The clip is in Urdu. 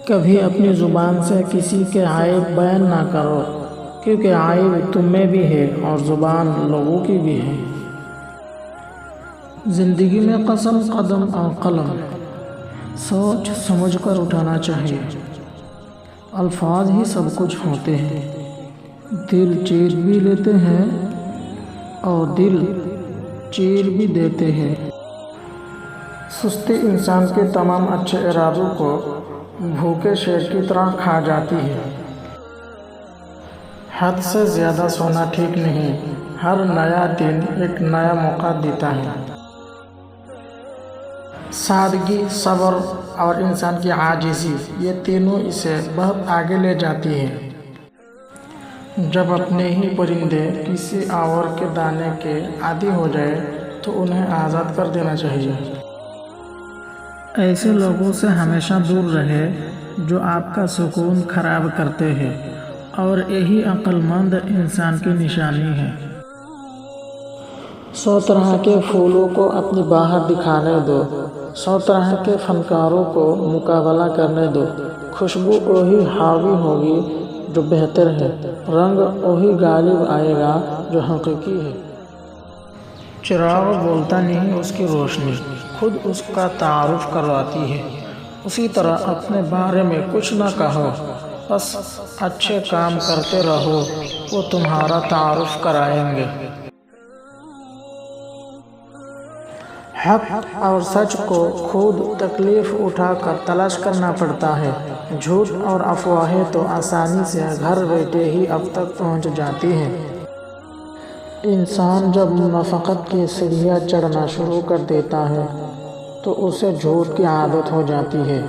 کبھی اپنی زبان سے کسی کے عیب بیان نہ کرو، کیونکہ عیب تم میں بھی ہے اور زبان لوگوں کی بھی ہے۔ زندگی میں قسم، قدم اور قلم سوچ سمجھ کر اٹھانا چاہیے۔ الفاظ ہی سب کچھ ہوتے ہیں، دل چیر بھی لیتے ہیں اور دل چیر بھی دیتے ہیں۔ سستی انسان کے تمام اچھے ارادوں کو بھوکے شیر کی طرح کھا جاتی ہے۔ حد سے زیادہ سونا ٹھیک نہیں، ہر نیا دن ایک نیا موقع دیتا ہے۔ سادگی، صبر اور انسان کی عاجزی، یہ تینوں اسے بہت آگے لے جاتی ہیں۔ جب اپنے ہی پرندے کسی اور کے دانے کے عادی ہو جائے تو انہیں آزاد کر دینا چاہیے۔ ایسے لوگوں سے ہمیشہ دور رہے جو آپ کا سکون خراب کرتے ہیں، اور یہی عقل مند انسان کی نشانی ہے۔ 100 طرح کے پھولوں کو اپنی باہر دکھانے دو، 100 طرح کے فنکاروں کو مقابلہ کرنے دو۔ خوشبو وہی حاوی ہوگی جو بہتر ہے، رنگ وہی غالب آئے گا جو حقیقی ہے۔ چراغ بولتا نہیں، اس کی روشنی خود اس کا تعارف کرواتی ہے۔ اسی طرح اپنے بارے میں کچھ نہ کہو، بس اچھے کام کرتے رہو، وہ تمہارا تعارف کرائیں گے۔ حق اور سچ کو خود تکلیف اٹھا کر تلاش کرنا پڑتا ہے۔ جھوٹ اور افواہیں تو آسانی سے گھر بیٹھے ہی اب تک پہنچ جاتی ہیں۔ انسان جب منافقت کی سیڑھیاں چڑھنا شروع کر دیتا ہے تو اسے جھوٹ کی عادت ہو جاتی ہے۔